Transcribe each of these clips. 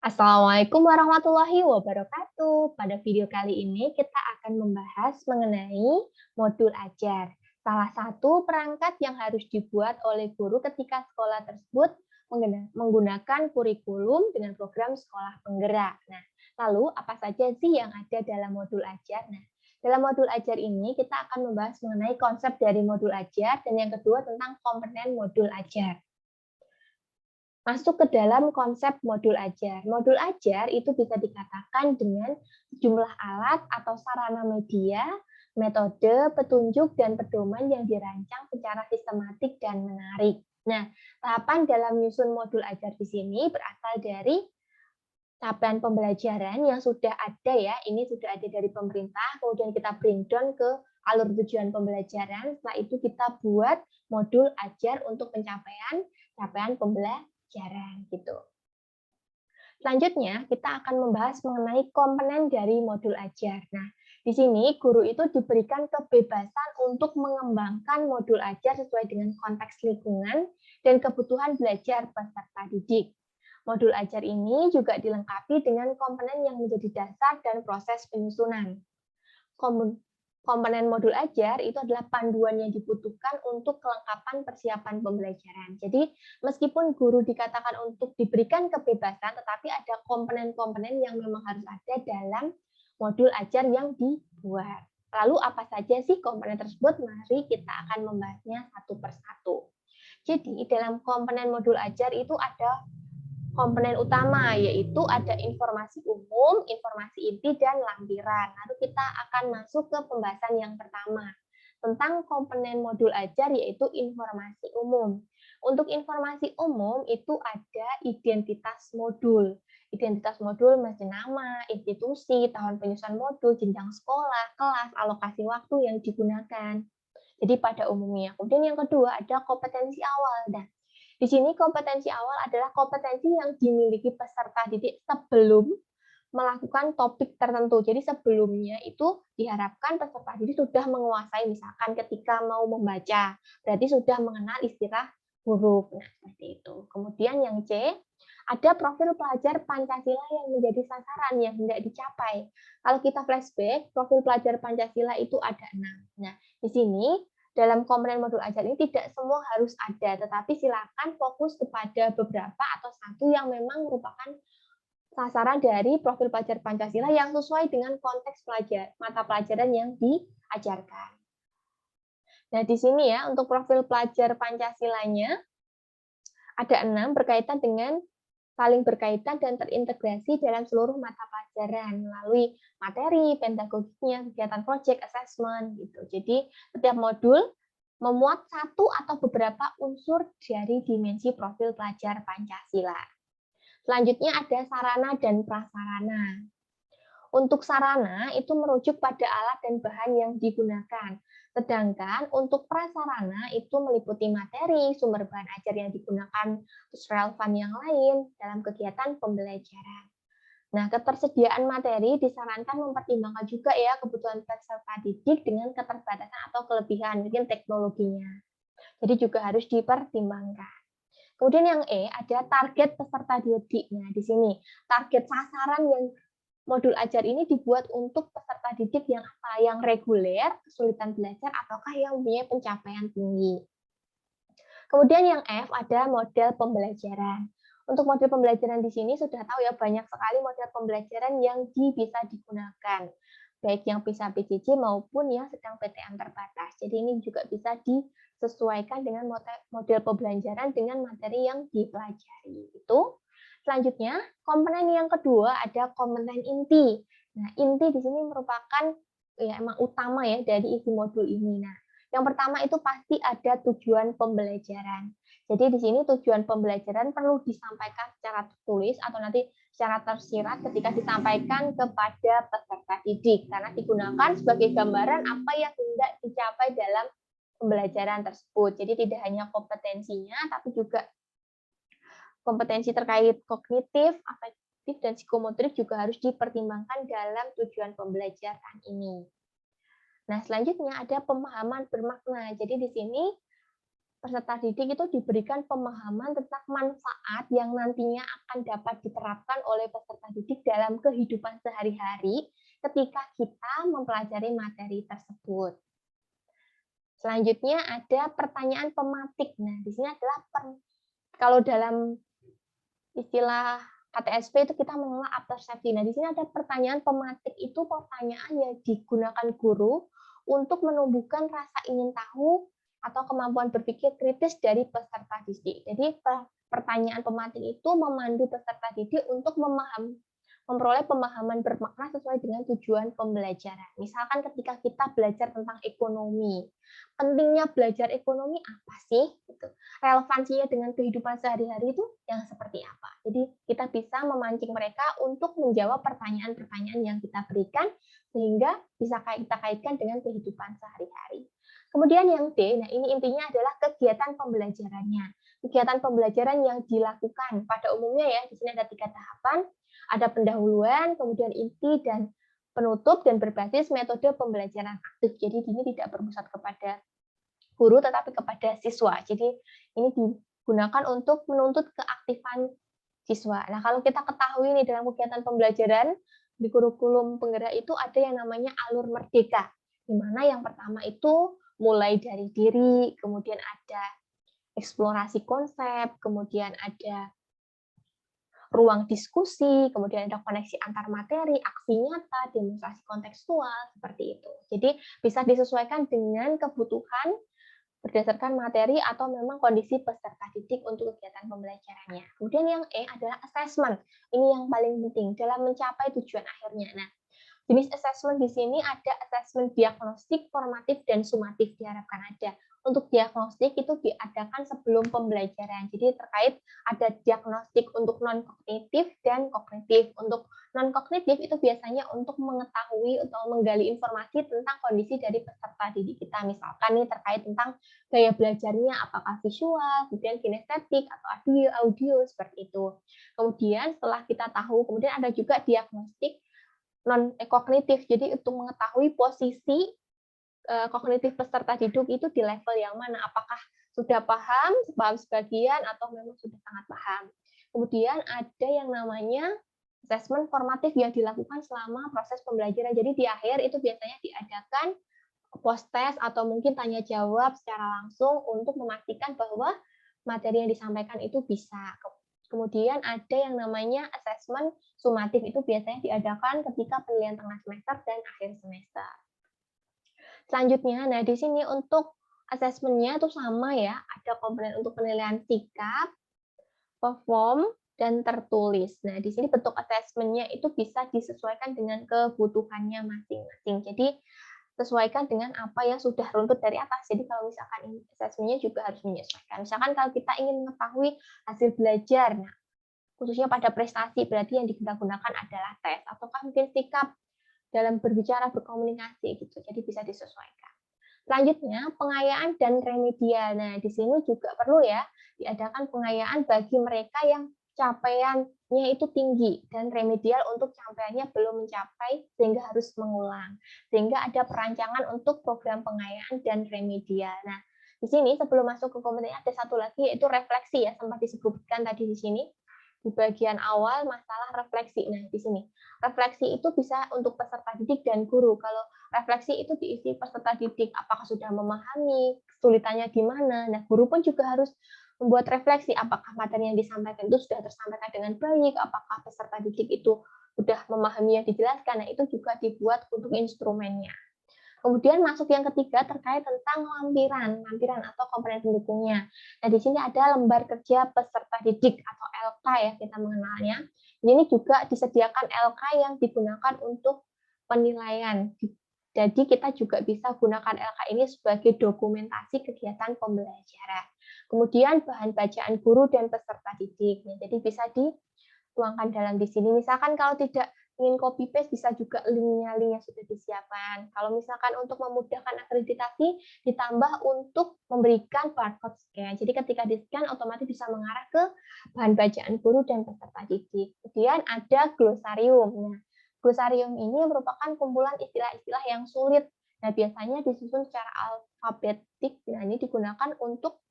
Assalamualaikum warahmatullahi wabarakatuh. Pada video kali ini kita akan membahas mengenai modul ajar. Salah satu perangkat yang harus dibuat oleh guru ketika sekolah tersebut menggunakan kurikulum dengan program sekolah penggerak. Nah, lalu apa saja sih yang ada dalam modul ajar? Nah, dalam modul ajar ini kita akan membahas mengenai konsep dari modul ajar dan yang kedua tentang komponen modul ajar. Masuk ke dalam konsep modul ajar. Modul ajar itu bisa dikatakan dengan jumlah alat atau sarana media, metode, petunjuk, dan pedoman yang dirancang secara sistematik dan menarik. Nah, tahapan dalam menyusun modul ajar di sini berasal dari capaian pembelajaran yang sudah ada ya, ini sudah ada dari pemerintah, kemudian kita breakdown ke alur tujuan pembelajaran, setelah itu kita buat modul ajar untuk pencapaian capaian pembelajaran gitu. Selanjutnya, kita akan membahas mengenai komponen dari modul ajar. Nah, di sini guru itu diberikan kebebasan untuk mengembangkan modul ajar sesuai dengan konteks lingkungan dan kebutuhan belajar peserta didik. Modul ajar ini juga dilengkapi dengan komponen yang menjadi dasar dan proses penyusunan. Komponen modul ajar itu adalah panduan yang dibutuhkan untuk kelengkapan persiapan pembelajaran. Jadi, meskipun guru dikatakan untuk diberikan kebebasan, tetapi ada komponen-komponen yang memang harus ada dalam modul ajar yang dibuat. Lalu apa saja sih komponen tersebut? Mari kita akan membahasnya satu persatu. Jadi, dalam komponen modul ajar itu ada komponen utama, yaitu ada informasi umum, informasi inti, dan lampiran. Lalu kita akan masuk ke pembahasan yang pertama, tentang komponen modul ajar, yaitu informasi umum. Untuk informasi umum itu ada identitas modul. Identitas modul masih nama, institusi, tahun penyusunan modul, jenjang sekolah, kelas, alokasi waktu yang digunakan. Jadi pada umumnya. Kemudian yang kedua ada kompetensi awal. Dan di sini kompetensi awal adalah kompetensi yang dimiliki peserta didik sebelum melakukan topik tertentu. Jadi sebelumnya itu diharapkan peserta didik sudah menguasai, misalkan ketika mau membaca, berarti sudah mengenal istilah huruf. Nah, seperti itu. Kemudian yang C, ada profil pelajar Pancasila yang menjadi sasaran yang hendak dicapai. Kalau kita flashback, profil pelajar Pancasila itu ada 6. Nah, di sini dalam komponen modul ajar ini tidak semua harus ada, tetapi silakan fokus kepada beberapa atau satu yang memang merupakan sasaran dari profil pelajar Pancasila yang sesuai dengan konteks mata pelajaran yang diajarkan. Nah, di sini ya, untuk profil pelajar Pancasilanya ada 6 berkaitan dengan saling berkaitan dan terintegrasi dalam seluruh mata pelajaran melalui materi, pedagogiknya, kegiatan project, assessment gitu. Jadi setiap modul memuat satu atau beberapa unsur dari dimensi profil pelajar Pancasila. Selanjutnya ada sarana dan prasarana. Untuk sarana itu merujuk pada alat dan bahan yang digunakan. Sedangkan untuk prasarana itu meliputi materi, sumber bahan ajar yang digunakan, terus relevan yang lain dalam kegiatan pembelajaran. Nah, ketersediaan materi disarankan mempertimbangkan juga ya kebutuhan peserta didik dengan keterbatasan atau kelebihan, mungkin teknologinya. Jadi juga harus dipertimbangkan. Kemudian yang E ada target peserta didik. Nah, di sini target sasaran yang modul ajar ini dibuat untuk peserta didik yang apa? Yang reguler, kesulitan belajar, ataukah yang punya pencapaian tinggi. Kemudian yang F ada model pembelajaran. Untuk model pembelajaran di sini sudah tahu ya banyak sekali model pembelajaran yang bisa digunakan. Baik yang bisa PJJ maupun yang sedang PTM terbatas. Jadi ini juga bisa disesuaikan dengan model pembelajaran dengan materi yang dipelajari. Itu. Selanjutnya, komponen yang kedua ada komponen inti. Nah, inti di sini merupakan ya emang utama ya dari isi modul ini. Nah, yang pertama itu pasti ada tujuan pembelajaran. Jadi di sini tujuan pembelajaran perlu disampaikan secara tertulis atau nanti secara tersirat ketika disampaikan kepada peserta didik karena digunakan sebagai gambaran apa yang hendak dicapai dalam pembelajaran tersebut. Jadi tidak hanya kompetensinya tapi juga kompetensi terkait kognitif, afektif, dan psikomotorik juga harus dipertimbangkan dalam tujuan pembelajaran ini. Nah, selanjutnya ada pemahaman bermakna. Jadi di sini peserta didik itu diberikan pemahaman tentang manfaat yang nantinya akan dapat diterapkan oleh peserta didik dalam kehidupan sehari-hari ketika kita mempelajari materi tersebut. Selanjutnya ada pertanyaan pematik. Nah, di sini adalah kalau dalam istilah KTSP itu kita mengelola abstraksi. Nah, di sini ada pertanyaan pematik, itu pertanyaan yang digunakan guru untuk menumbuhkan rasa ingin tahu atau kemampuan berpikir kritis dari peserta didik. Jadi pertanyaan pematik itu memandu peserta didik untuk memperoleh pemahaman bermakna sesuai dengan tujuan pembelajaran. Misalkan ketika kita belajar tentang ekonomi, pentingnya belajar ekonomi apa sih? Gitu. Relevansinya dengan kehidupan sehari-hari itu yang seperti apa? Jadi kita bisa memancing mereka untuk menjawab pertanyaan-pertanyaan yang kita berikan sehingga bisa kita kaitkan dengan kehidupan sehari-hari. Kemudian yang D, nah ini intinya adalah kegiatan pembelajarannya. Kegiatan pembelajaran yang dilakukan pada umumnya ya, di sini ada 3 tahapan. Ada pendahuluan, kemudian inti, dan penutup, dan berbasis metode pembelajaran aktif. Jadi ini tidak berpusat kepada guru, tetapi kepada siswa. Jadi ini digunakan untuk menuntut keaktifan siswa. Nah, kalau kita ketahui nih dalam kegiatan pembelajaran, di kurikulum penggerak itu ada yang namanya alur merdeka, di mana yang pertama itu mulai dari diri, kemudian ada eksplorasi konsep, kemudian ada ruang diskusi, kemudian ada koneksi antar materi, aksi nyata, demonstrasi kontekstual, seperti itu. Jadi bisa disesuaikan dengan kebutuhan berdasarkan materi atau memang kondisi peserta didik untuk kegiatan pembelajarannya. Kemudian yang E adalah assessment. Ini yang paling penting dalam mencapai tujuan akhirnya. Nah, jenis assessment di sini ada assessment diagnostik, formatif, dan sumatif diharapkan ada. Untuk diagnostik itu diadakan sebelum pembelajaran. Jadi terkait ada diagnostik untuk non-kognitif dan kognitif. Untuk non-kognitif itu biasanya untuk mengetahui atau menggali informasi tentang kondisi dari peserta didik kita. Misalkan nih terkait tentang gaya belajarnya, apakah visual, kemudian kinestetik, atau audio seperti itu. Kemudian setelah kita tahu, kemudian ada juga diagnostik non-kognitif. Jadi untuk mengetahui posisi kognitif peserta didik itu di level yang mana, apakah sudah paham sebagian atau memang sudah sangat paham. Kemudian ada yang namanya assessment formatif yang dilakukan selama proses pembelajaran. Jadi di akhir itu biasanya diadakan post test atau mungkin tanya jawab secara langsung untuk memastikan bahwa materi yang disampaikan itu bisa. Kemudian ada yang namanya assessment sumatif, itu biasanya diadakan ketika penilaian tengah semester dan akhir semester. Selanjutnya, nah di sini untuk asesmennya itu sama ya, ada komponen untuk penilaian sikap, perform, dan tertulis. Nah di sini bentuk asesmennya itu bisa disesuaikan dengan kebutuhannya masing-masing. Jadi sesuaikan dengan apa yang sudah runtut dari atas. Jadi kalau misalkan asesmennya juga harus menyesuaikan. Misalkan kalau kita ingin mengetahui hasil belajar, nah khususnya pada prestasi, berarti yang digunakan adalah tes, ataukah mungkin sikap dalam berbicara, berkomunikasi gitu. Jadi bisa disesuaikan. Selanjutnya, pengayaan dan remedial. Nah, di sini juga perlu ya diadakan pengayaan bagi mereka yang capaiannya itu tinggi dan remedial untuk capaiannya belum mencapai sehingga harus mengulang. Sehingga ada perancangan untuk program pengayaan dan remedial. Nah, di sini sebelum masuk ke kompetensi ada satu lagi yaitu refleksi ya, sempat disebutkan tadi di sini di bagian awal masalah refleksi. Nah, di sini refleksi itu bisa untuk peserta didik dan guru. Kalau refleksi itu diisi peserta didik, apakah sudah memahami, kesulitannya di mana. Nah, guru pun juga harus membuat refleksi, apakah materi yang disampaikan itu sudah tersampaikan dengan baik, apakah peserta didik itu sudah memahami yang dijelaskan. Nah, itu juga dibuat untuk instrumennya. Kemudian masuk yang ketiga terkait tentang lampiran atau komponen pendukungnya. Nah, di sini ada lembar kerja peserta didik atau LK ya kita mengenalnya. Ini juga disediakan LK yang digunakan untuk penilaian. Jadi kita juga bisa gunakan LK ini sebagai dokumentasi kegiatan pembelajaran. Kemudian bahan bacaan guru dan peserta didik. Jadi bisa dituangkan dalam di sini. Misalkan kalau tidak ingin copy paste bisa juga link-nya sudah disiapkan. Kalau misalkan untuk memudahkan akreditasi ditambah untuk memberikan barcode scan. Jadi ketika di-scan otomatis bisa mengarah ke bahan bacaan guru dan peserta didik. Kemudian ada glosarium. Nah, glosarium ini merupakan kumpulan istilah-istilah yang sulit. Nah, biasanya disusun secara alfabetik. Nah, ini digunakan untuk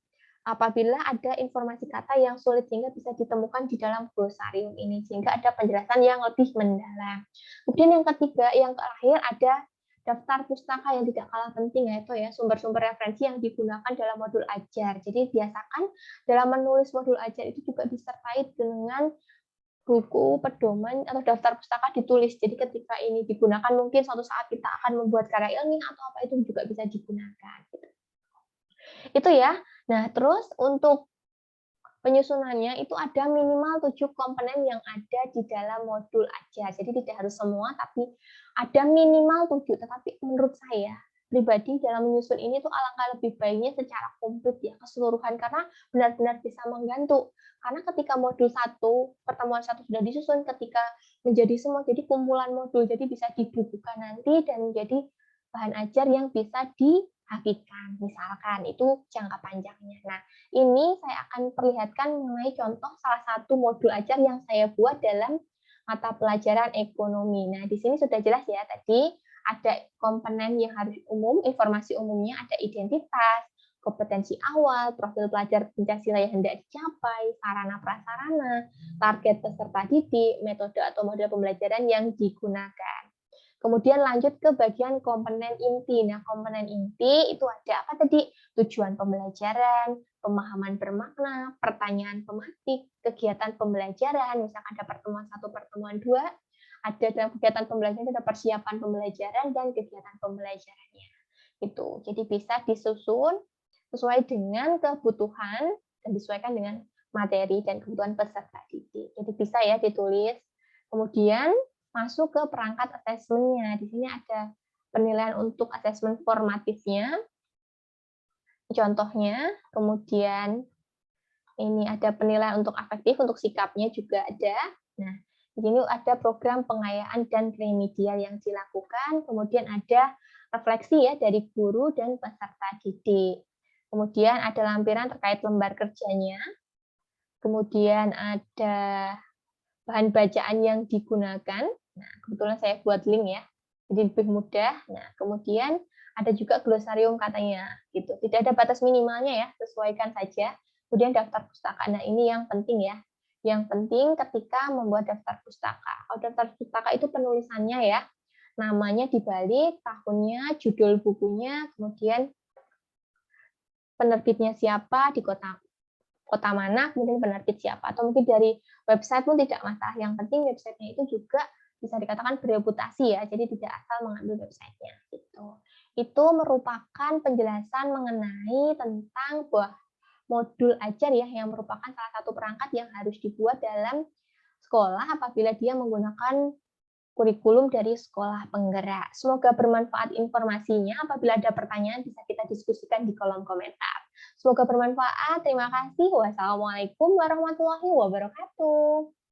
apabila ada informasi kata yang sulit sehingga bisa ditemukan di dalam glosarium ini, sehingga ada penjelasan yang lebih mendalam. Kemudian yang ketiga, yang terakhir ada daftar pustaka yang tidak kalah penting, yaitu ya sumber-sumber referensi yang digunakan dalam modul ajar. Jadi biasakan dalam menulis modul ajar itu juga disertai dengan buku, pedoman, atau daftar pustaka ditulis. Jadi ketika ini digunakan mungkin suatu saat kita akan membuat karya ilmiah atau apa itu juga bisa digunakan. Gitu. Itu ya. Nah, terus untuk penyusunannya itu ada minimal 7 komponen yang ada di dalam modul aja. Jadi tidak harus semua, tapi ada minimal 7. Tetapi menurut saya pribadi dalam menyusun ini tuh alangkah lebih baiknya secara komplit ya, keseluruhan, karena benar-benar bisa menggantung. Karena ketika modul 1, pertemuan 1 sudah disusun, ketika menjadi semua jadi kumpulan modul, jadi bisa dibukukan nanti dan menjadi bahan ajar yang bisa dihakikan. Misalkan itu jangka panjangnya. Nah, ini saya akan perlihatkan mengenai contoh salah satu modul ajar yang saya buat dalam mata pelajaran ekonomi. Nah, di sini sudah jelas ya tadi ada komponen yang harus umum, informasi umumnya ada identitas, kompetensi awal, profil pelajar Pancasila yang hendak dicapai, sarana prasarana, target peserta didik, metode atau model pembelajaran yang digunakan. Kemudian lanjut ke bagian komponen inti. Nah, komponen inti itu ada apa tadi? Tujuan pembelajaran, pemahaman bermakna, pertanyaan pematik, kegiatan pembelajaran, misalkan ada pertemuan 1, pertemuan 2, ada dalam kegiatan pembelajaran ada persiapan pembelajaran dan kegiatan pembelajarannya. Itu. Jadi bisa disusun sesuai dengan kebutuhan dan disesuaikan dengan materi dan kebutuhan peserta didik. Jadi bisa ya ditulis. Kemudian masuk ke perangkat asesmennya. Di sini ada penilaian untuk asesmen formatifnya, contohnya, kemudian ini ada penilaian untuk afektif, untuk sikapnya juga ada. Nah, di sini ada program pengayaan dan remedial yang dilakukan, kemudian ada refleksi ya dari guru dan peserta didik. Kemudian ada lampiran terkait lembar kerjanya, kemudian ada bahan bacaan yang digunakan. Nah, kebetulan saya buat link ya, jadi lebih mudah. Nah, kemudian ada juga glosarium katanya, gitu. Tidak ada batas minimalnya ya, sesuaikan saja. Kemudian daftar pustaka. Nah, ini yang penting ya. Yang penting ketika membuat daftar pustaka. Kalau daftar pustaka itu penulisannya ya, namanya dibalik, tahunnya, judul bukunya, kemudian penerbitnya siapa, di kota mana, kemudian penerbit siapa, atau mungkin dari website pun tidak masalah. Yang penting websitenya itu juga bisa dikatakan bereputasi ya, jadi tidak asal mengambil websitenya. Gitu. Itu merupakan penjelasan mengenai tentang buah modul ajar ya, yang merupakan salah satu perangkat yang harus dibuat dalam sekolah apabila dia menggunakan kurikulum dari sekolah penggerak. Semoga bermanfaat informasinya. Apabila ada pertanyaan bisa kita diskusikan di kolom komentar. Semoga bermanfaat. Terima kasih. Wassalamualaikum warahmatullahi wabarakatuh.